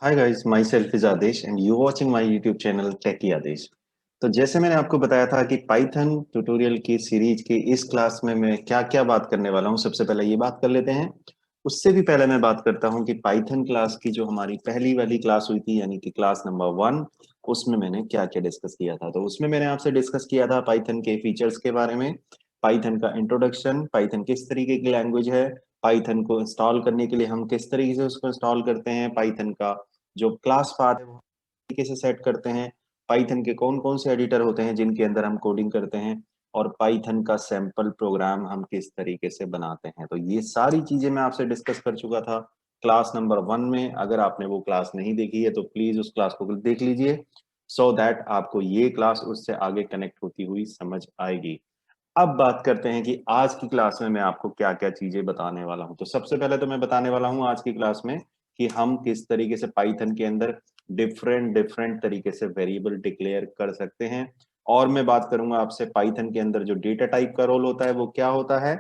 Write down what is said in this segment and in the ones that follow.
Hi guys, myself is Adesh and you watching my YouTube channel techie Adesh. तो जैसे मैंने आपको बताया था कि पाइथन ट्यूटोरियल की सीरीज की इस क्लास में मैं क्या क्या बात करने वाला हूँ, सबसे पहले ये बात कर लेते हैं। उससे भी पहले मैं बात करता हूँ कि पाइथन क्लास की जो हमारी पहली वाली क्लास हुई थी, यानी कि क्लास नंबर 1, उसमें मैंने क्या क्या डिस्कस किया था। तो उसमें मैंने आपसे डिस्कस किया था पाइथन के फीचर्स के बारे में, पाइथन का इंट्रोडक्शन, पाइथन किस तरीके की लैंग्वेज है, पाइथन को इंस्टॉल करने के लिए हम किस तरीके से उसको इंस्टॉल करते हैं, पाइथन का जो क्लास पाथ है वो तरीके से सेट करते हैं, पाइथन के कौन कौन से एडिटर होते हैं जिनके अंदर हम कोडिंग करते हैं, और पाइथन का सैंपल प्रोग्राम हम किस तरीके से बनाते हैं। तो ये सारी चीजें मैं आपसे डिस्कस कर चुका था क्लास नंबर 1 में। अगर आपने वो क्लास नहीं देखी है तो प्लीज उस क्लास को देख लीजिए, सो दैट आपको ये क्लास उससे आगे कनेक्ट होती हुई समझ आएगी। अब बात करते हैं कि आज की क्लास में मैं आपको क्या क्या चीजें बताने वाला हूं। तो सबसे पहले तो मैं बताने वाला हूं आज की क्लास में कि हम किस तरीके से पाइथन के अंदर डिफरेंट डिफरेंट तरीके से वेरिएबल डिक्लेयर कर सकते हैं। और मैं बात करूंगा आपसे पाइथन के अंदर जो डेटा टाइप का रोल होता है वो क्या होता है।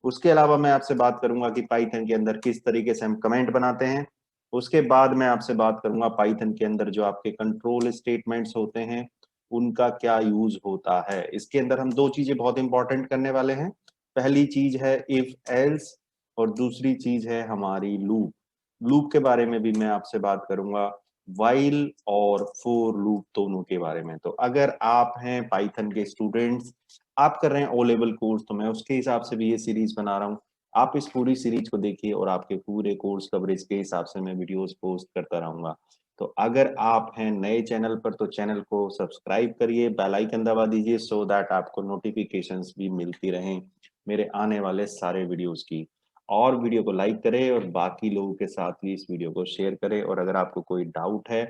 उसके अलावा मैं आपसे बात करूंगा कि पाइथन के अंदर किस तरीके से हम कमेंट बनाते हैं। उसके बाद मैं आपसे बात करूंगा पाइथन के अंदर जो आपके कंट्रोल स्टेटमेंट्स होते हैं उनका क्या यूज होता है। इसके अंदर हम दो चीजें बहुत इंपॉर्टेंट करने वाले हैं। पहली चीज है इफ एल्स, और दूसरी चीज है हमारी लूप। लूप के बारे में भी मैं आपसे बात करूंगा, वाइल और फोर लूप दोनों के बारे में। तो अगर आप हैं पाइथन के स्टूडेंट्स, आप कर रहे हैं ओ लेवल कोर्स, तो मैं उसके हिसाब से भी ये सीरीज बना रहा हूँ। आप इस पूरी सीरीज को देखिए और आपके पूरे कोर्स कवरेज के हिसाब से मैं वीडियोस पोस्ट करता रहूंगा। तो अगर आप हैं नए चैनल पर तो चैनल को सब्सक्राइब करिए, बेल आइकन दबा दीजिए, सो दैट आपको नोटिफिकेशंस भी मिलती रहें मेरे आने वाले सारे वीडियोस की। और वीडियो को लाइक करें और बाकी लोगों के साथ भी इस वीडियो को शेयर करें। और अगर आपको कोई डाउट है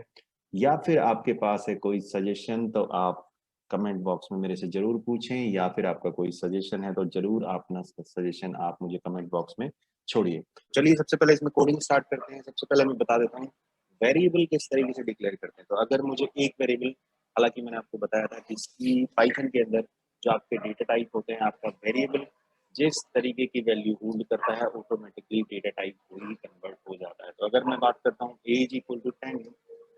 या फिर आपके पास है कोई सजेशन तो आप कमेंट बॉक्स में मेरे से जरूर पूछें, या फिर आपका कोई सजेशन है तो जरूर अपना सजेशन आप मुझे कमेंट बॉक्स में छोड़िए। चलिए सबसे पहले इसमें कोडिंग स्टार्ट करते हैं। सबसे पहले मैं बता देता हूँ वेरिएबल किस तरीके से डिक्लेयर करते हैं। तो अगर मुझे एक वेरिएबल, हालांकि मैंने आपको बताया था कि इसकी पाइथन के अंदर जो आपके डेटा टाइप होते हैं, आपका वेरिएबल जिस तरीके की वैल्यू होल्ड करता है ऑटोमेटिकली डेटा टाइप वही कन्वर्ट हो जाता है। तो अगर मैं बात करता हूँ ए इज इक्वल टू 10,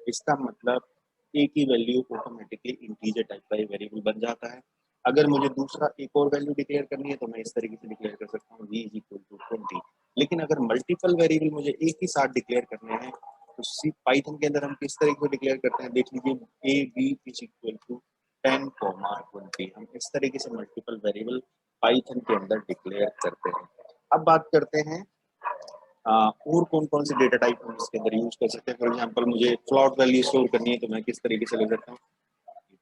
इसका मतलब ए की वैल्यू ऑटोमेटिकली इंटीजर टाइप का वेरिएबल बन जाता है। अगर मुझे दूसरा एक और वैल्यू डिक्लेयर करनी है तो मैं इस तरीके से डिक्लेयर कर सकता हूँ v इज इक्वल टू 20। लेकिन अगर मल्टीपल वेरिएबल मुझे एक ही साथ डिक्लेयर करने हैं तो सी पाइथन के अंदर हम किस तरीके से डिक्लेयर करते हैं, देख लीजिए A B is equal to 10, 20। हम इस तरीके से मल्टीपल वेरिएबल पाइथन के अंदर डिक्लेयर करते हैं। अब बात करते हैं और कौन कौन से डेटा टाइप हम इसके अंदर यूज कर सकते हैं। फॉर एग्जांपल मुझे फ्लोट वैल्यू स्टोर करनी है तो मैं किस तरीके से ले सकता हूँ,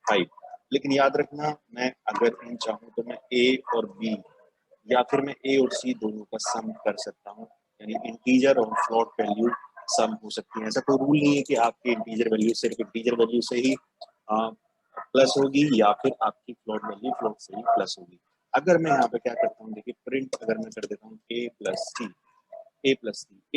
5। लेकिन याद रखना, मैं अगर इन चाहूँ तो मैं ए और बी या फिर मैं ए और सी दोनों का सम कर सकता हूँ। यानी इंटीजर और फ्लोट वैल्यू सम हो सकती है। ऐसा कोई रूल नहीं है कि आपकी इंटीजर वैल्यू सिर्फ इंटीजर वैल्यू से ही प्लस होगी या फिर आपकी फ्लोट वैल्यू फ्लोट से ही प्लस होगी। अगर मैं यहाँ पे क्या करता हूँ, देखिए प्रिंट अगर मैं कर देता हूँ ए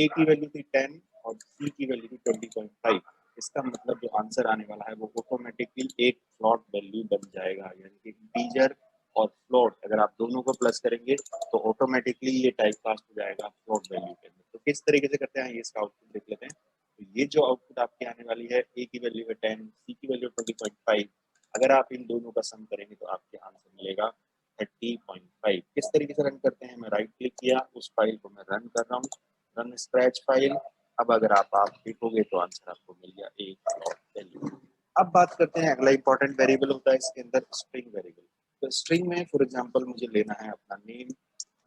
की वैल्यू थी 10 और सी की वैल्यू थी 20.5। इसका मतलब जो आंसर आने वाला है वो ऑटोमेटिकली एक फ्लोट वैल्यू बन जाएगा। यानी कि इंटीजर और फ्लोट अगर आप दोनों को प्लस करेंगे तो ऑटोमेटिकली ये टाइप कास्ट हो जाएगा फ्लोट वैल्यू के अंदर। तो किस तरीके से करते हैं ये इसका आउटपुट देख लेते हैं। तो ये जो आउटपुट आपकी आने वाली है, ए की वैल्यू है 10, सी की वैल्यू 20.5, अगर आप इन दोनों का सम करेंगे तो आपके आंसर मिलेगा 30.5। किस तरीके से रन करते हैं, मैं राइट क्लिक किया, उस फाइल को मैं रन कर रहा हूँ, रन स्क्रैच फाइल। अब अगर आप देखोगे तो आंसर आपको मिल गया एक फ्लोट वैल्यू। अब बात करते हैं अगला इंपॉर्टेंट वेरिएबल होता है इसके अंदर स्ट्रिंग वेरिएबल। तो स्ट्रिंग में फॉर एग्जांपल मुझे लेना है अपना नेम,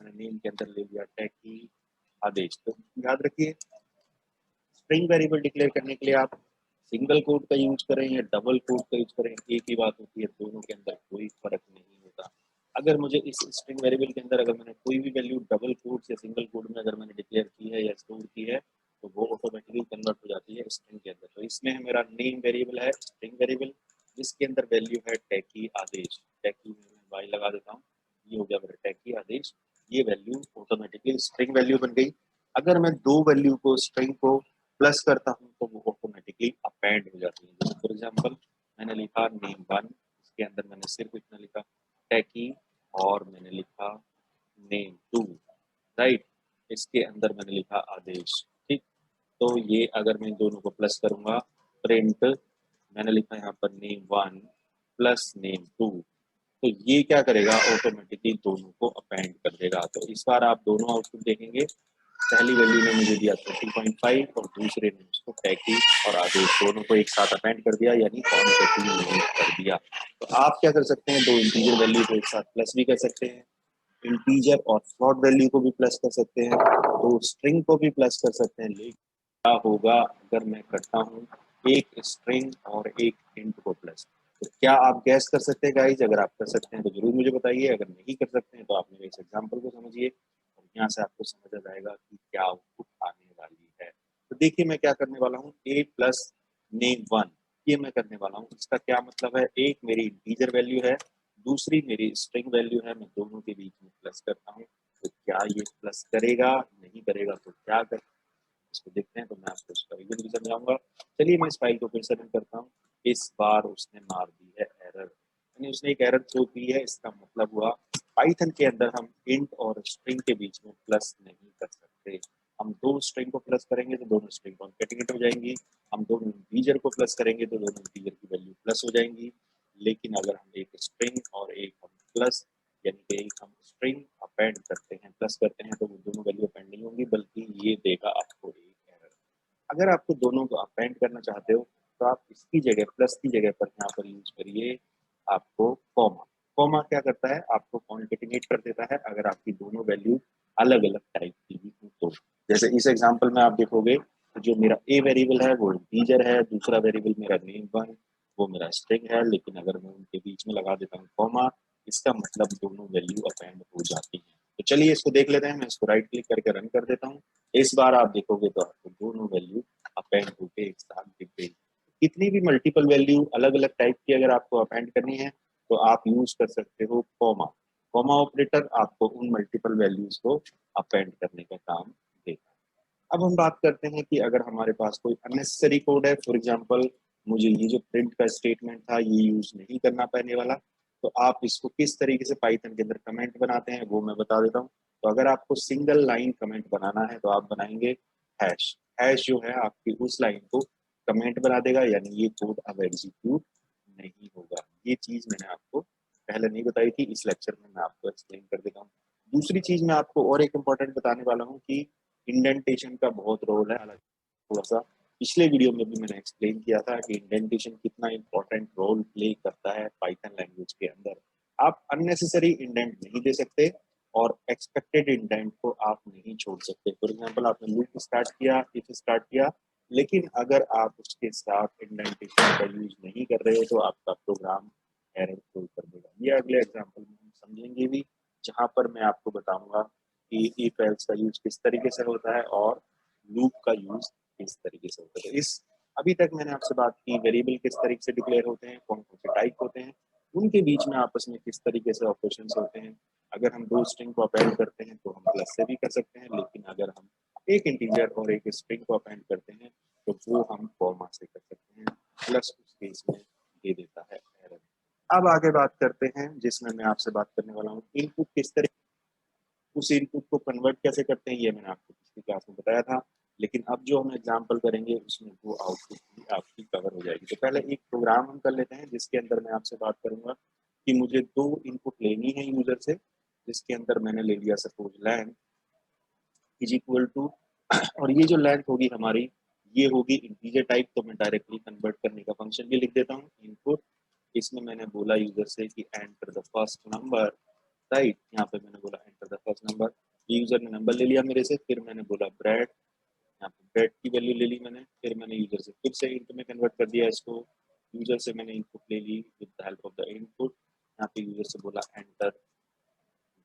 मैंने नेम के अंदर ले लिया टैकी आदेश। तो याद रखिए स्ट्रिंग वेरिएबल डिक्लेयर करने के लिए आप सिंगल कोड का यूज करें या डबल कोड का यूज करें, एक ही बात होती है, दोनों के अंदर कोई फर्क नहीं होता। अगर मुझे इस स्ट्रिंग वेरिएबल के अंदर अगर मैंने कोई भी वैल्यू डबल कोड या सिंगल कोड में अगर मैंने डिक्लेयर की है या स्टोर की है तो वो ऑटोमेटिकली कन्वर्ट हो जाती है स्ट्रिंग के अंदर। तो इसमें मेरा नेम वेरिएबल है स्ट्रिंग वेरिएबल, जिसके अंदर वैल्यू है टैकी आदेश। टैकी में वाई लगा देता हूँ, ये हो गया मेरा टैकी आदेश। ये वैल्यू ऑटोमेटिकली स्ट्रिंग वैल्यू बन गई। अगर मैं दो वैल्यू को स्ट्रिंग को प्लस करता हूँ तो वो ऑटोमेटिकली अपेंड हो जाती है। फॉर एग्जांपल मैंने लिखा नेम 1, इसके अंदर मैंने सिर्फ इतना लिखा टैकी, और मैंने लिखा नेम 2, राइट, इसके अंदर मैंने लिखा आदेश। ठीक, तो ये अगर मैं इन दोनों को प्लस करूंगा, प्रिंट मैंने लिखा यहाँ पर name1 प्लस name2, तो ये क्या करेगा, ऑटोमेटिकली दोनों को अपेंड कर देगा। तो इस बार आप दोनों आउटपुट देखेंगे, पहली वैल्यू ने मुझे दिया 30.5 और दूसरे ने उसको टैकी और आगे दोनों को एक साथ अपेंड कर दिया, यानी कॉन्केटिनेट कर दिया। तो आप क्या कर सकते हैं, दो इंटीजर वैल्यू को एक साथ प्लस भी कर सकते हैं, इंटीजर और फ्लोट वैल्यू को भी प्लस कर सकते हैं, तो स्ट्रिंग को भी प्लस कर सकते हैं। लेकिन क्या होगा अगर मैं करता हूँ एक स्ट्रिंग और एक इंट को प्लस, तो क्या आप गैस कर सकते हैं गाइज? अगर आप कर सकते हैं तो जरूर मुझे बताइए, अगर नहीं कर सकते हैं तो आप मेरे इस एग्जाम्पल को समझिए और यहाँ से आपको समझ आ जाएगा कि क्या आउटपुट आने वाली है। तो देखिए मैं क्या करने वाला हूँ, a प्लस name1, ये मैं करने वाला हूँ। इसका क्या मतलब है, एक मेरी इंटीजर वैल्यू है, दूसरी मेरी स्ट्रिंग वैल्यू है, मैं दोनों के बीच में प्लस करता हूँ। तो क्या ये प्लस करेगा, नहीं करेगा तो क्या कर, इसको देखते हैं। तो मैं आपको इसका रीजन भी समझाऊंगा। चलिए मैं इस फाइल को फिर से रन करता हूँ। इस बार उसने मार दी है एरर, यानी उसने एक एरर थ्रो की है। इसका मतलब हुआ पाइथन के अंदर हम इंट और स्ट्रिंग के बीच में प्लस नहीं कर सकते। हम दो स्ट्रिंग को प्लस करेंगे तो दोनों स्ट्रिंग कॉन्केटिनेट हो जाएंगी, हम दोनों इंटीजर को प्लस करेंगे तो दोनों इंटीजर की वैल्यू प्लस हो जाएंगी। लेकिन अगर हम एक स्ट्रिंग और एक हम प्लस, यानी कि एक हम स्ट्रिंग अपेंड करते हैं, प्लस करते हैं, तो वो दोनों वैल्यू अपेंड नहीं होंगी, बल्कि ये देगा आपको एक एरर। अगर आपको दोनों को अपेंड करना चाहते हो तो आप इसकी जगह, प्लस की जगह पर यहाँ पर यूज करिए आपको कॉमा। कॉमा क्या करता है, आपको कॉन्केटिनेट कर देता है अगर आपकी दोनों वैल्यू अलग अलग टाइप की भी हो तो। जैसे इस एग्जांपल में आप देखोगे तो जो मेरा ए वेरिएबल है वो इंटीजर है, दूसरा वेरिएबल मेरा name1 वो मेरा स्ट्रिंग है, लेकिन अगर मैं उनके बीच में लगा देता हूँ कॉमा, इसका मतलब दोनों वैल्यू अपेंड हो जाती है। तो चलिए इसको देख लेते हैं। मैं इसको राइट क्लिक करके रन कर देता हूँ। इस बार आप देखोगे तो आपको दोनों वैल्यू अपेंड होके एक साथ दिख गई। कितनी भी मल्टीपल वैल्यू अलग अलग टाइप की अगर आपको अपेंड करनी है तो आप यूज कर सकते हो कॉमा। कॉमा ऑपरेटर आपको उन मल्टीपल वैल्यूज को अपेंड करने का काम देगा। अब हम बात करते हैं कि अगर हमारे पास कोई अननेसेसरी कोड है, फॉर एग्जांपल मुझे ये जो प्रिंट का स्टेटमेंट था ये यूज नहीं करना पड़ने वाला, तो आप इसको किस तरीके से पाइथन के अंदर कमेंट बनाते हैं वो मैं बता देता हूँ। तो अगर आपको सिंगल लाइन कमेंट बनाना है तो आप बनाएंगे हैश। हैश जो है आपकी उस लाइन को कमेंट बना देगा, यानी ये कोड अब एग्जीक्यूट नहीं होगा। ये चीज मैंने आपको पहले नहीं बताई थी, इस लेक्चर में मैं आपको एक्सप्लेन कर देता हूँ। दूसरी चीज मैं आपको और एक इम्पोर्टेंट बताने वाला हूँ कि इंडेंटेशन का बहुत रोल है। हालांकि थोड़ा सा पिछले वीडियो में भी मैंने एक्सप्लेन किया था कि इंडेंटेशन कितना इंपॉर्टेंट रोल प्ले करता है पाइथन लैंग्वेज के अंदर। आप अननेसेसरी इंडेंट नहीं दे सकते और एक्सपेक्टेड इंडेंट को आप नहीं छोड़ सकते। फॉर एग्जांपल आपने लूप स्टार्ट किया, इफ स्टार्ट किया, लेकिन अगर आप उसके साथ इंडेंटेशन का यूज नहीं कर रहे हो तो आपका प्रोग्राम एरर थ्रो कर देगा। ये अगले एग्जांपल में हम समझेंगे भी, जहां पर मैं आपको बताऊंगा कि इफ एल्स का यूज किस तरीके से होता है और लूप का यूज किस तरीके से होता है। तो इस अभी तक मैंने आपसे बात की वेरिएबल किस तरीके से डिक्लेयर होते हैं, कौन कौन से टाइप होते हैं, उनके बीच में आपस में किस तरीके से ऑपरेशन होते हैं। अगर हम दो स्ट्रिंग को अपेंड करते हैं तो हम प्लस से भी कर सकते हैं, लेकिन अगर हम एक इंटीजर और एक स्ट्रिंग को अपेंड करते हैं तो वो हम कॉमा से कर सकते हैं, प्लस उस केस में दे देता है एरर। अब आगे बात करते हैं जिसमें मैं आपसे बात करने वाला हूँ इनपुट किस तरह, उस इनपुट को कन्वर्ट कैसे करते हैं, ये मैंने आपको पिछली क्लास में बताया था। लेकिन अब जो हम एग्जांपल करेंगे उसमें वो आउटपुट भी आपकी कवर हो जाएगी। तो पहले एक प्रोग्राम हम कर लेते हैं जिसके अंदर मैं आपसे बात करूंगा कि मुझे दो इनपुट लेनी है यूजर से, जिसके अंदर मैंने ले लिया suppose length is equal to, और ये जो लेंथ होगी हमारी ये होगी इंटीजर टाइप, तो मैं डायरेक्टली कन्वर्ट करने का फंक्शन भी लिख देता हूँ इनपुट। इसमें मैंने बोला यूजर से कि enter the first number, right. यहाँ पे मैंने बोला enter the first number, user ने नंबर ले लिया मेरे से, फिर मैंने बोला ब्रेड, यहाँ पे ब्रेड की वैल्यू ले ली मैंने, फिर मैंने यूजर से फिर से इंट में कन्वर्ट कर दिया इसको। यूजर से मैंने इनपुट ले ली with the help of the input, यहाँ पे यूजर से बोला एंटर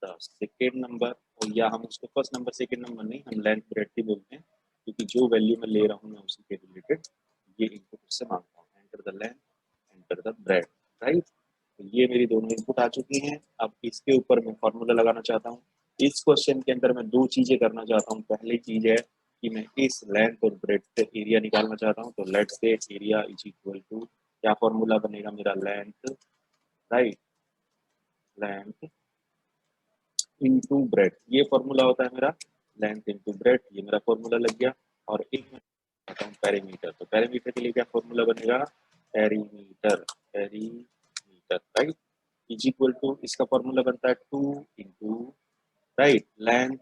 द सेकेंड नंबर, और या हम उसको फर्स्ट नंबर सेकेंड नंबर नहीं, हम लेंथ ब्रेड की बोलते हैं, क्योंकि जो वैल्यू मैं ले रहा हूँ मैं उसी के रिलेटेड ये इनपुट से मांगता हूँ। Enter the length, enter the bread, right. तो ये मेरी दोनों इनपुट आ चुकी हैं। अब इसके ऊपर मैं फॉर्मूला लगाना चाहता हूँ। इस क्वेश्चन के अंदर मैं दो चीजें करना चाहता हूँ। पहली चीज है कि मैं इस लेंथ और ब्रेड से एरिया निकालना चाहता हूँ। तो let's say area is equal to, क्या फॉर्मूला बनेगा मेरा, length, right, length into breadth, ये फॉर्मूला होता है मेरा, लेंथ इनटू ब्रेड, ये मेरा फॉर्मूला लग गया। और एक दिखाता हूँ पेरीमीटर। तो पेरीमीटर के लिए क्या फॉर्मूला बनेगा, perimeter right is equal to, इसका फॉर्मूला बनता है 2 into right length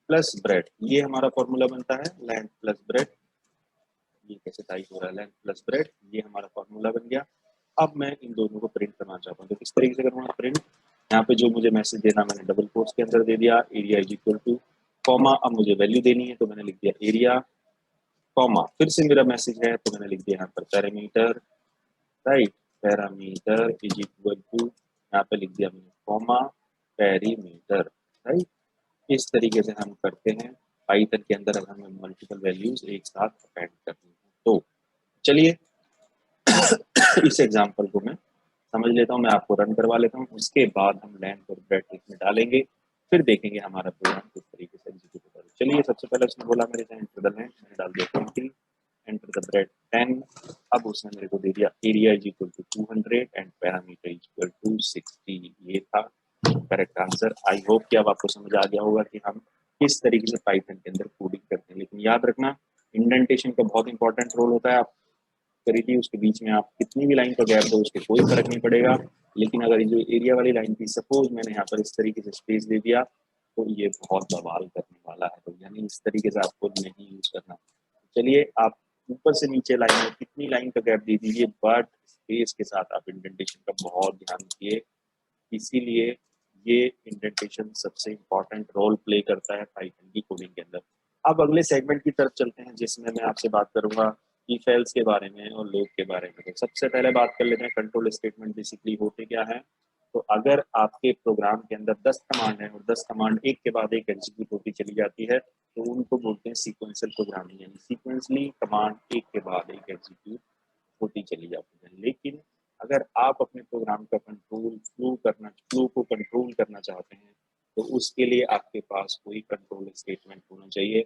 plus breadth, ये हमारा फॉर्मूला बनता है लेंथ प्लस ब्रेड। ये कैसे टाइप हो रहा है, लेंथ प्लस ब्रेड, ये हमारा फॉर्मूला बन गया। अब मैं इन दोनों को प्रिंट करना चाहता हूँ, तो किस तरीके से करूँगा प्रिंट, यहाँ पे जो मुझे मैसेज देना मैंने डबल कोट्स के अंदर दे दिया, area is equal two comma, अब मुझे वैल्यू देनी है तो मैंने लिख दिया एरिया कॉमा, फिर से मेरा मैसेज है तो मैंने लिख दिया यहाँ पर parameter right, parameter is equal to, यहाँ पे लिख दिया मैंने कॉमा पेरीमीटर राइट। इस तरीके से हम करते हैं पाइथन के अंदर अगर हमें मल्टीपल वैल्यूज एक साथ अपेंड करनी है। तो चलिए इस एग्जांपल को मैं समझ लेता हूँ, मैं आपको रन करवा लेता हूँ, उसके बाद हम लेंथ और ब्रेड इसमें डालेंगे, फिर देखेंगे हमारा प्रोग्राम किस तरीके से एग्जीक्यूट होता है। चलिए सबसे पहले उसने बोला मेरे से एंटर द लेंथ, मैंने डाल दिया 20, एंटर द ब्रेड 10, अब उसने मेरे को दे दिया area is equal to 200 and parameter is equal to 60, ये था करेक्ट आंसर। आई होप कि अब आपको समझ आ गया होगा कि हम किस तरीके से पाइथन के अंदर कोडिंग करते हैं। लेकिन याद रखना इंडेंटेशन का बहुत इंपॉर्टेंट रोल होता है। आप करी थी उसके बीच में आप कितनी भी लाइन का गैप दो उसके कोई फर्क नहीं पड़ेगा, लेकिन अगर जो एरिया वाली लाइन थी सपोज मैंने यहाँ पर इस तरीके से स्पेस दे दिया तो ये बहुत बवाल करने वाला है, तो यानी इस तरीके से आपको नहीं यूज करना। चलिए आप ऊपर से नीचे लाइन में कितनी लाइन का गैप दे दीजिए, बट स्पेस के साथ आप इंडेंटेशन का बहुत ध्यान रखिए, इसीलिए ये इंडेंटेशन सबसे इंपॉर्टेंट रोल प्ले करता है पाइथन की कोडिंग के अंदर। अब अगले सेगमेंट की तरफ चलते हैं जिसमें मैं आपसे बात करूंगा इफ एल्स के बारे में और लूप के बारे में। तो सबसे पहले बात कर लेते हैं कंट्रोल स्टेटमेंट बेसिकली होते क्या है। तो अगर आपके प्रोग्राम के अंदर 10 कमांड है और 10 कमांड एक के बाद एक एग्जीक्यूट होती चली जाती है तो उनको बोलते हैं सीक्वेंशियल प्रोग्रामिंग, यानी सीक्वेंसली कमांड एक के बाद एक एग्जीक्यूट होती चली जाती है। लेकिन अगर आप अपने प्रोग्राम का फ्लो को कंट्रोल करना चाहते हैं तो उसके लिए आपके पास कोई कंट्रोल स्टेटमेंट होना चाहिए,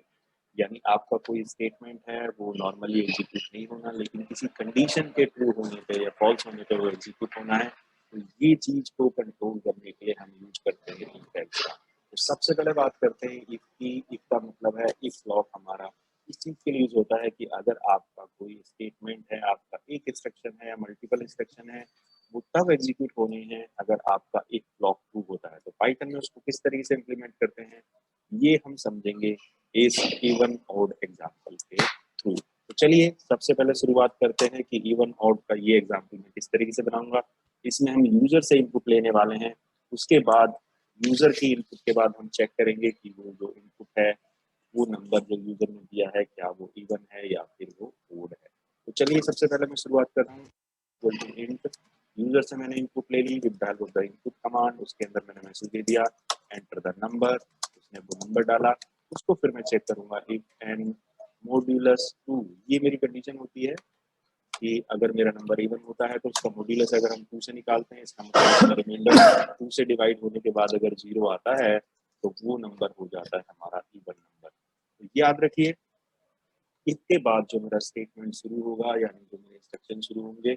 यानी आपका कोई स्टेटमेंट है वो नॉर्मली एग्जीक्यूट नहीं होना, लेकिन किसी कंडीशन के ट्रू होने पे या फॉल्स होने पे वो एग्जीक्यूट होना है। तो ये चीज को कंट्रोल करने के लिए हम यूज करते हैं इफ एल्स का। तो सबसे पहले बात करते हैं इफ की। इफ का मतलब है इफ ब्लॉक हमारा इस चीज के लिए यूज होता है कि अगर आपका कोई स्टेटमेंट है, आपका एक इंस्ट्रक्शन है या मल्टीपल इंस्ट्रक्शन है, वो तब एग्जीक्यूट होने हैं अगर आपका एक ब्लॉक ट्रू होता है। तो पाइथन में उसको किस तरीके से इम्प्लीमेंट करते हैं ये हम समझेंगे इस इवन ऑड एग्जांपल के थ्रू। तो चलिए सबसे पहले शुरुआत करते हैं कि इवन ऑड का ये एग्जांपल मैं किस तरीके से बनाऊंगा। इसमें हम यूजर से इनपुट लेने वाले हैं, उसके बाद यूजर की इनपुट के बाद हम चेक करेंगे कि वो जो इनपुट है वो नंबर जो यूजर ने दिया है क्या वो इवन है या फिर वो ओड है। तो चलिए सबसे पहले मैं शुरुआत कर रहा हूँ इंट, यूजर से मैंने इनपुट ले ली with value of the input command, उसके अंदर मैंने मैसेज दे दिया एंटर द नंबर, उसने वो नंबर डाला, उसको फिर मैं चेक करूंगा इफ एंड मॉड्यूलस 2, ये मेरी कंडीशन होती है कि अगर मेरा नंबर इवन होता है तो उसका मॉड्यूलस अगर हम 2 से निकालते हैं, इसका मतलब रिमाइंडर 2 से डिवाइड होने के बाद अगर 0 आता है तो वो नंबर हो जाता है हमारा इवन नंबर। तो याद रखिए इसके बाद जो मेरा स्टेटमेंट शुरू होगा यानी जो मेरे इंस्ट्रक्शन शुरू होंगे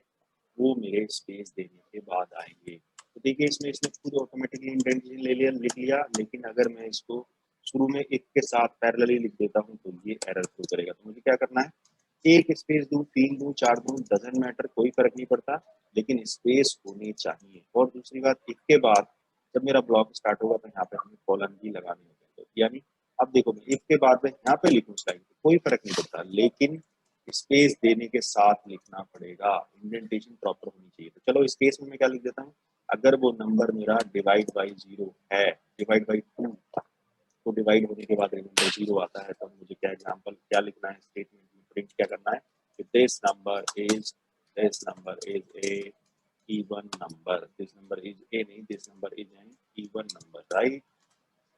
वो मेरे स्पेस देने के बाद आएंगे। तो देखिए इसमें इसने खुद ऑटोमेटिकली इंडेंटेशन ले लिया लिख लिया, लेकिन अगर मैं इसको शुरू में एक के साथ पैरेलली लिख देता हूँ तो ये एरर थ्रो करेगा। तो मुझे क्या करना है, एक स्पेस दूं, 3 दूं, 4 दूं, डजंट मैटर, कोई फर्क नहीं पड़ता, लेकिन स्पेस होनी चाहिए। और दूसरी बात इसके बाद जब मेरा ब्लॉक स्टार्ट होगा तो यहाँ पे हमें कॉलन भी लगाने होते हैं। तो यानी अब देखो मैं if के बाद में यहाँ पे लिखूँ स्टाइल कोई फर्क नहीं पड़ता, लेकिन स्पेस देने के साथ लिखना पड़ेगा, इंडेंटेशन प्रॉपर होनी चाहिए। तो चलो स्पेस में मैं क्या लिख देता हूँ, अगर वो नंबर मेरा डिवाइड बाई 0 है, डिवाइड बाई 2, तो डिवाइड होने के बाद रिमाइंडर 0 आता है तब मुझे क्या एग्जांपल क्या लिखना है, स्टेटमेंट में प्रिंट क्या करना है कि this number is a even number, this number is a नहीं, this number is an even number, right.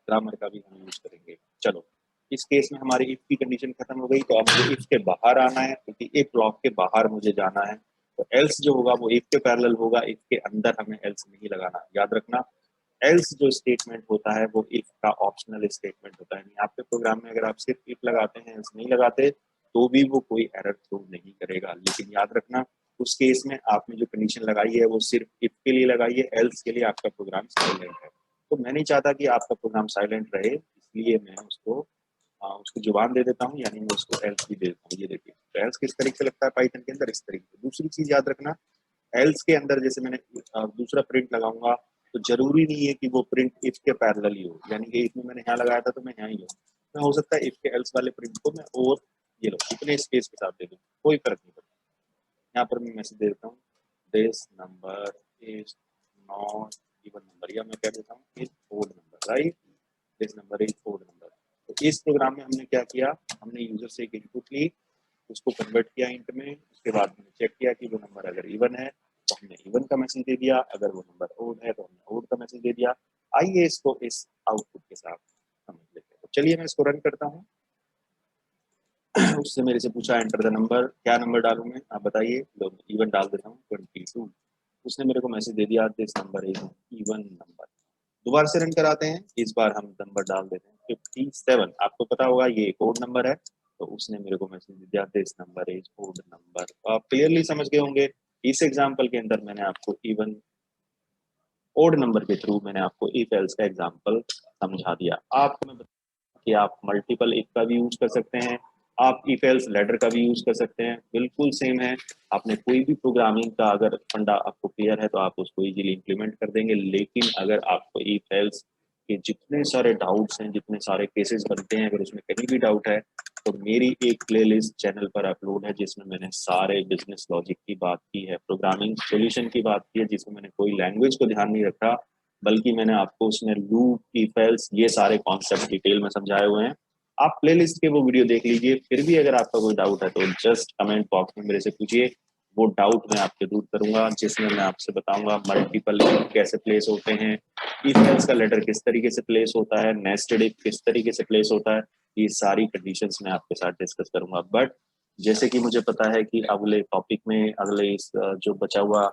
Grammar का भी हम यूज करेंगे। चलो इस केस में हमारी इफ की कंडीशन खत्म हो गई, तो अब मुझे इफ के बाहर आना है, क्योंकि एक ब्लॉक के बाहर मुझे जाना है। तो एल्स जो होगा वो इफ के पैरेलल होगा, इफ के अंदर हमें एल्स नहीं लगाना। याद रखना एल्स जो स्टेटमेंट होता है वो इफ का ऑप्शनल स्टेटमेंट होता है, नहीं आपके प्रोग्राम में अगर आप सिर्फ इफ लगाते हैं एल्स नहीं लगाते तो भी वो कोई एरर थ्रो नहीं करेगा। लेकिन याद रखना उस केस में आपने जो कंडीशन लगाई है वो सिर्फ इफ के लिए लगाई है, एल्स के लिए आपका प्रोग्राम साइलेंट है। तो मैं नहीं चाहता कि आपका प्रोग्राम साइलेंट रहे, इसलिए मैं उसको जुबान दे देता हूँ, यानी मैं उसको एल्स भी दे देता हूँ। ये देखिए, तो एल्स किस तरीके से लगता है पाइथन के अंदर, इस तरीके से। दूसरी चीज याद रखना, एल्स के अंदर जैसे मैंने दूसरा प्रिंट लगाऊंगा तो जरूरी नहीं है कि वो प्रिंट इफ के पैरेलल ही हो, यानी कि इफ में मैंने यहाँ लगाया था तो मैं यहाँ ही हूँ, मैं हो सकता है इफ के एल्स वाले प्रिंट को मैं और ये लो इतने स्पेस के साथ दे दूँ, कोई फर्क नहीं पड़ता। यहाँ पर मैं मैसेज दे देता हूँ this number is not even number, या मैं कह देता हूँ is odd number, right, this number is odd number. तो इस प्रोग्राम में हमने क्या किया, हमने यूजर से एक इनपुट ली, उसको कन्वर्ट किया इंट में, उसके बाद हमने चेक किया कि वो नंबर अगर इवन है तो हमने इवन का मैसेज दे दिया, अगर वो नंबर ओड है तो हमने ओड का मैसेज दे दिया। आइए इसको इस आउटपुट के साथ समझ लेते हैं। तो चलिए मैं इसको रन करता हूँ। उससे मेरे से पूछा एंटर द नंबर, क्या नंबर डालूं मैं, आप बताइए। इवन डाल देता हूँ 22। उसने मेरे को मैसेज दे दिया this number is even number. दोबारा से रन कराते हैं, इस बार हम नंबर डाल देते हैं 57। आपको पता होगा ये एक ओड नंबर है, तो उसने मेरे को मैसेज दिया this number is odd number. तो आप क्लियरली समझ गए होंगे, इस एग्जांपल के अंदर मैंने आपको इवन ओड नंबर के थ्रू मैंने आपको इफ एल्स का एग्जांपल समझा दिया। आपको मैं कि आप मल्टीपल इफ का भी यूज कर सकते हैं, आप इफ एल्स लेटर का भी यूज कर सकते हैं, बिल्कुल सेम है। आपने कोई भी प्रोग्रामिंग का अगर फंडा आपको क्लियर है तो आप उसको इजीली इंप्लीमेंट कर देंगे। लेकिन अगर आपको इफ एल्स के जितने सारे डाउट्स हैं, जितने सारे केसेस बनते हैं, अगर उसमें कहीं भी डाउट है तो मेरी एक प्लेलिस्ट चैनल पर अपलोड है जिसमें मैंने सारे बिजनेस लॉजिक की बात की है, प्रोग्रामिंग सॉल्यूशन की बात की है, जिसमें मैंने कोई लैंग्वेज को ध्यान नहीं रखा, बल्कि मैंने आपको उसमें लूप, इफ एल्स, ये सारे कॉन्सेप्ट डिटेल में समझाए हुए हैं। आप प्लेलिस्ट के वो वीडियो देख लीजिए। फिर भी अगर आपका कोई डाउट है तो जस्ट कमेंट बॉक्स में मेरे से पूछिए, वो डाउट मैं आपके दूर करूंगा, जिसमें मैं आपसे बताऊंगा मल्टीपल इफ कैसे प्लेस होते हैं, इफ एल्स का लेटर किस तरीके से प्लेस होता है, नेस्टेड इफ किस तरीके से प्लेस होता है, ये सारी कंडीशंस मैं आपके साथ डिस्कस करूंगा। बट जैसे कि मुझे पता है कि अगले टॉपिक में, अगले इस जो बचा हुआ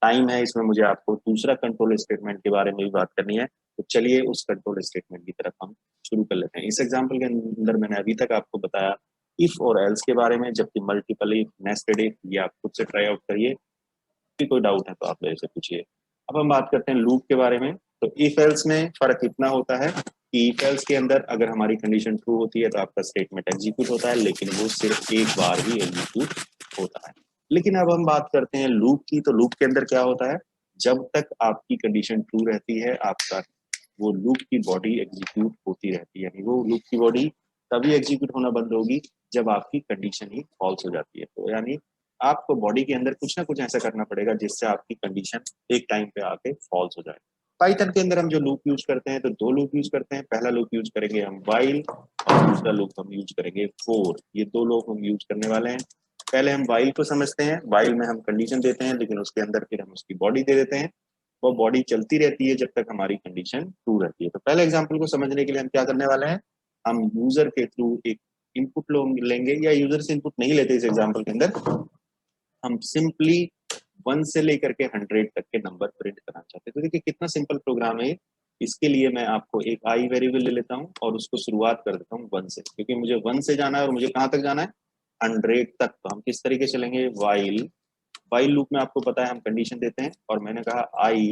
टाइम है, इसमें मुझे आपको दूसरा कंट्रोल स्टेटमेंट के बारे में भी बात करनी है। तो चलिए उस कंट्रोल स्टेटमेंट की तरफ हम शुरू कर लेते हैं। इस एग्जांपल के अंदर मैंने अभी तक आपको बताया इफ और एल्स के बारे में, जबकि मल्टीपल इफ, नेस्टेड इफ, ये आप खुद से ट्राई आउट करिए। कोई डाउट है तो आप मेरे से पूछिए। अब हम बात करते हैं लूप के बारे में। तो इफ एल्स में फर्क इतना होता है कि इफ एल्स के अंदर अगर हमारी कंडीशन ट्रू होती है तो आपका स्टेटमेंट एग्जीक्यूट होता है, लेकिन वो सिर्फ एक बार ही एग्जीक्यूट होता है। लेकिन अब हम बात करते हैं लूप की। तो लूप के अंदर क्या होता है, जब तक आपकी कंडीशन ट्रू रहती है, आपका वो लूप की बॉडी एग्जीक्यूट होती रहती है। यानी वो लूप की बॉडी तभी एग्जीक्यूट होना बंद होगी जब आपकी कंडीशन ही फॉल्स हो जाती है। तो यानी आपको बॉडी के अंदर कुछ ना कुछ ऐसा करना पड़ेगा जिससे आपकी कंडीशन एक टाइम पे आके फॉल्स हो जाए। पाइथन के अंदर हम जो लूप यूज करते हैं, तो दो लूप यूज करते हैं। पहला लूप यूज करेंगे हम व्हाइल, और दूसरा लूप हम यूज करेंगे फॉर। ये दो लूप हम यूज करने वाले हैं। पहले हम व्हाइल को समझते हैं। व्हाइल में हम कंडीशन देते हैं, लेकिन उसके अंदर फिर हम उसकी बॉडी दे देते हैं। वो बॉडी चलती रहती है जब तक हमारी कंडीशन ट्रू रहती है। तो पहले एग्जाम्पल को समझने के लिए हम क्या करने वाले हैं, हम यूजर के थ्रू एक इनपुट लेंगे, या यूजर से इनपुट नहीं लेते इस एग्जाम्पल के अंदर, हम सिंपली 1 से लेकर के 100 तक के नंबर प्रिंट करना चाहते हैं। तो देखिए कितना सिंपल प्रोग्राम है। इसके लिए मैं आपको एक आई वेरिएबल ले लेता हूँ और उसको शुरुआत कर देता हूँ 1 से, क्योंकि मुझे 1 से जाना है और मुझे कहाँ तक जाना है, 100 तक। तो हम किस तरीके से लेंगे, वाइल लूप में आपको पता है हम कंडीशन देते हैं, और मैंने कहा आई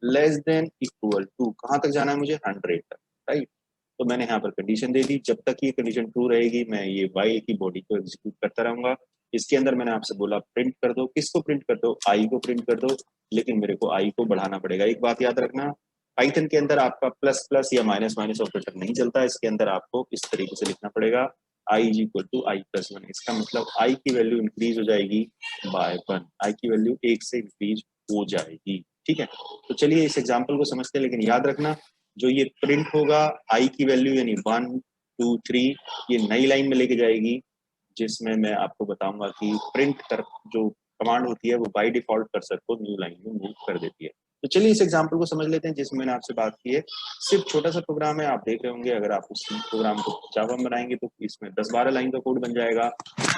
लेस देन इक्वल टू, कहाँ तक जाना है मुझे, 100 तक, राइट। तो मैंने यहाँ पर कंडीशन दे दी, जब तक ये कंडीशन ट्रू रहेगी मैं ये वाइल की बॉडी को एग्जीक्यूट करता रहूंगा। इसके अंदर मैंने आपसे बोला प्रिंट कर दो, किसको प्रिंट कर दो, आई को प्रिंट कर दो, लेकिन मेरे को आई को बढ़ाना पड़ेगा। एक बात याद रखना, पाइथन के अंदर आपका प्लस प्लस या माइनस माइनस ऑपरेटर नहीं चलता। इसके अंदर आपको इस तरीके से लिखना पड़ेगा, I is equal to I plus 1। इसका मतलब आई की वैल्यू इंक्रीज हो जाएगी बाय 1, आई की वैल्यू 1 से इंक्रीज हो जाएगी, ठीक है। तो चलिए इस एग्जाम्पल को समझते हैं, लेकिन याद रखना जो ये प्रिंट होगा आई की वैल्यू यानी 1 2 3, ये नई लाइन में लेके जाएगी, जिसमें मैं आपको बताऊंगा कि प्रिंट कर जो कमांड होती है वो बाय डिफॉल्ट कर्सर को न्यू लाइन में मूव कर देती है। तो चलिए इस एग्जांपल को समझ लेते हैं जिसमें मैंने आपसे बात की है। सिर्फ छोटा सा प्रोग्राम है, आप देख रहे होंगे। अगर आप उस प्रोग्राम को जावा में बनाएंगे तो इसमें 10-12 लाइन का कोड बन जाएगा।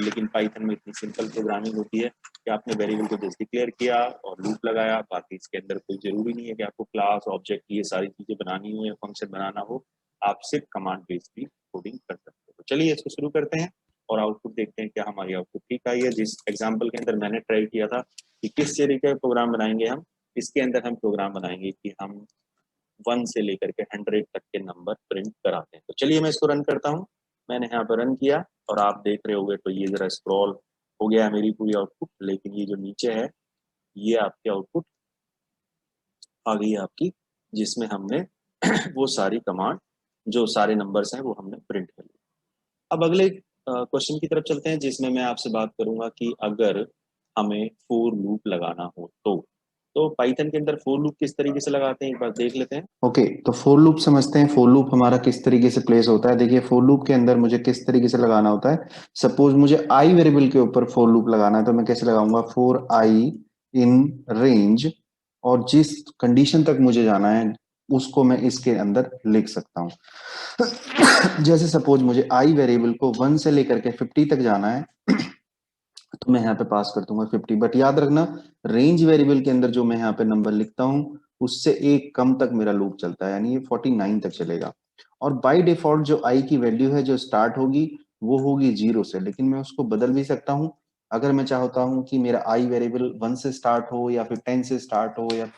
लेकिन पाइथन में इतनी सिंपल प्रोग्रामिंग होती है कि आपने वेरिएबल को जस्ट डिक्लेयर किया और लूप लगाया। बाकी इसके अंदर कोई जरूरी नहीं है कि आपको क्लास, ऑब्जेक्ट, ये सारी चीजें बनानी हो या फंक्शन बनाना हो। आप सिर्फ कमांड बेस्ड भी कोडिंग कर सकते हो। तो चलिए इसको शुरू करते हैं और आउटपुट देखते हैं क्या हमारी आउटपुट ठीक आई है। जिस एग्जाम्पल के अंदर मैंने ट्राई किया था कि किस तरीके का प्रोग्राम बनाएंगे हम, इसके अंदर हम प्रोग्राम बनाएंगे कि हम 1 से लेकर के 100 तक के नंबर प्रिंट कराते हैं। तो चलिए मैं इसको रन करता हूँ। मैंने यहाँ पर रन किया और आप देख रहे होंगे, तो ये जरा स्क्रॉल हो गया है मेरी पूरी आउटपुट, लेकिन ये जो नीचे है ये आपकी आउटपुट आ गई है आपकी, जिसमें हमने वो सारी कमांड, जो सारे नंबर्स हैं वो हमने प्रिंट कर लिए। अब अगले क्वेश्चन की तरफ चलते हैं, जिसमें मैं आपसे बात करूंगा कि अगर हमें फोर लूप लगाना हो तो पाइथन के अंदर फोर लूप किस तरीके से लगाते हैं एक बार देख लेते हैं। ओके, तो फोर लूप समझते हैं। फोर लूप हमारा किस तरीके से प्लेस होता है। देखिए, फोर लूप के अंदर मुझे किस तरीके से लगाना होता है। सपोज मुझे आई वेरिएबल के ऊपर फोर लूप लगाना है, तो मैं कैसे लगाऊंगा, फोर आई इन रेंज, और जिस कंडीशन तक मुझे जाना है उसको मैं इसके अंदर लिख सकता हूं। जैसे सपोज मुझे आई वेरिएबल को 1 से लेकर के 50 तक जाना है, तो मैं यहाँ पे पास कर दूंगा 50। बट याद रखना, रेंज वेरिएबल के अंदर जो मैं यहाँ पे नंबर लिखता हूँ उससे एक कम तक मेरा लूप चलता है, यानी ये 49 तक चलेगा। और बाय डिफॉल्ट जो आई की वैल्यू है जो स्टार्ट होगी वो होगी 0 से, लेकिन मैं उसको बदल भी सकता हूँ। अगर मैं चाहता हूँ कि मेरा आई वेरिएबल 1 से स्टार्ट हो, या फिर 10 से स्टार्ट हो, या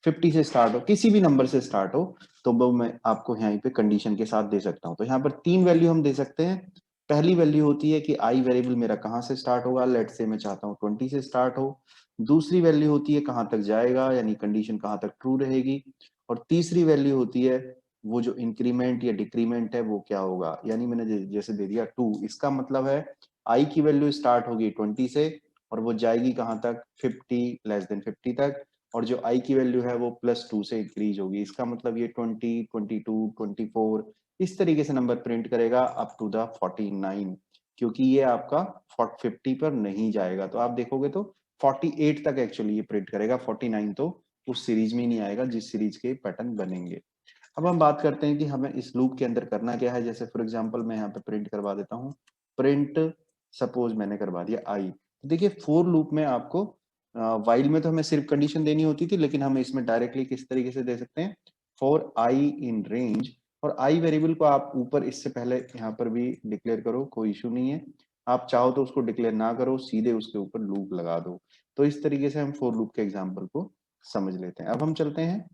50 से स्टार्ट हो, किसी भी नंबर से स्टार्ट हो, तो वो मैं आपको यहाँ पे कंडीशन के साथ दे सकता हूँ। तो यहाँ पर 3 वैल्यू हम दे सकते हैं। पहली वैल्यू होती है कि आई वेरिएबल मेरा कहाँ से स्टार्ट होगा, लेट से मैं चाहता हूँ 20 से स्टार्ट हो। दूसरी वैल्यू होती है कहाँ तक जाएगा, यानी कंडीशन कहाँ तक ट्रू रहेगी। और तीसरी वैल्यू होती है वो जो इंक्रीमेंट या डिक्रीमेंट है वो क्या होगा, यानी मैंने जैसे दे दिया 2, इसका मतलब है आई की वैल्यू स्टार्ट होगी 20 से और वो जाएगी कहाँ तक, 50 लेस देन 50 तक। और जो आई की वैल्यू है वो +2 से इंक्रीज होगी, इसका मतलब ये 20, 22, 24 इस तरीके से नंबर प्रिंट करेगा अप टू द 49, क्योंकि ये आपका 50 पर नहीं जाएगा। तो आप देखोगे तो 48 तक एक्चुअली ये प्रिंट करेगा, 49 तो उस सीरीज में ही नहीं आएगा जिस सीरीज के पैटर्न बनेंगे। अब हम बात करते हैं कि हमें इस लूप के अंदर करना क्या है। जैसे फॉर एग्जांपल मैं यहाँ पे प्रिंट करवा देता हूँ, प्रिंट सपोज मैंने करवा दिया आई। तो देखिए, फोर लूप में आपको वाइल में तो हमें सिर्फ कंडीशन देनी होती थी, लेकिन हम इसमें डायरेक्टली किस तरीके से दे सकते हैं, फॉर आई इन रेंज। और आई वेरिएबल को आप ऊपर इससे पहले यहाँ पर भी डिक्लेयर करो, कोई इशू नहीं है। आप चाहो तो उसको डिक्लेयर ना करो, सीधे उसके ऊपर लूप लगा दो। तो इस तरीके से हम फोर लूप के एग्जाम्पल को समझ लेते हैं। अब हम चलते हैं,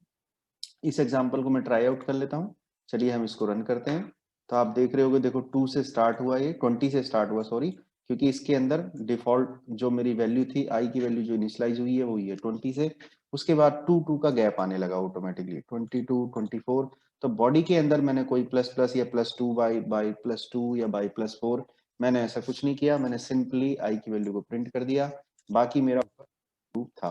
इस एग्जाम्पल को मैं ट्राई आउट कर लेता हूँ। चलिए हम इसको रन करते हैं। तो आप देख रहे होगे, देखो 2 से स्टार्ट हुआ, ये 20 से स्टार्ट हुआ सॉरी, क्योंकि इसके अंदर डिफॉल्ट जो मेरी वैल्यू थी, आई की वैल्यू जो इनिशियलाइज हुई है वो ये 20 से। उसके बाद 2 का गैप आने लगा ऑटोमेटिकली, 22, 24। तो बॉडी के अंदर मैंने कोई प्लस प्लस या +2 बाई +2 या बाई +4 मैंने ऐसा कुछ नहीं किया। मैंने सिंपली आई की वैल्यू को प्रिंट कर दिया, बाकी मेरा लूप था।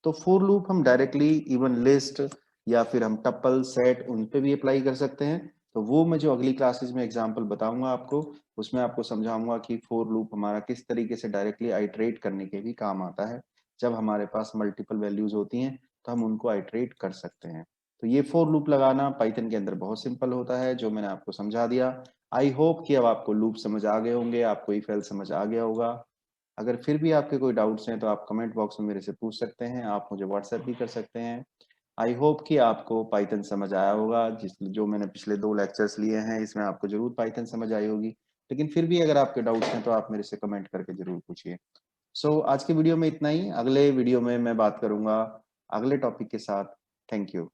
तो फोर लूप हम डायरेक्टली इवन लिस्ट या फिर हम टपल सेट उन पे भी अप्लाई कर सकते हैं। तो वो मैं जो अगली क्लासेस में एग्जांपल बताऊंगा आपको, उसमें आपको समझाऊंगा कि फोर लूप हमारा किस तरीके से डायरेक्टली आइटरेट करने के भी काम आता है। जब हमारे पास मल्टीपल वैल्यूज होती हैं तो हम उनको आइटरेट कर सकते हैं। तो ये फोर लूप लगाना पाइथन के अंदर बहुत सिंपल होता है, जो मैंने आपको समझा दिया। आई होप कि अब आपको लूप समझ आ गए होंगे, आपको इफ एल्स समझ आ गया होगा। अगर फिर भी आपके कोई डाउट्स हैं तो आप कमेंट बॉक्स में मेरे से पूछ सकते हैं, आप मुझे व्हाट्सएप भी कर सकते हैं। आई होप कि आपको पाइथन समझ आया होगा। जो मैंने पिछले 2 लेक्चर्स लिए हैं इसमें आपको जरूर पाइथन समझ आई होगी, लेकिन फिर भी अगर आपके डाउट्स हैं तो आप मेरे से कमेंट करके जरूर पूछिए। आज की वीडियो में इतना ही। अगले वीडियो में मैं बात करूंगा अगले टॉपिक के साथ। Thank you.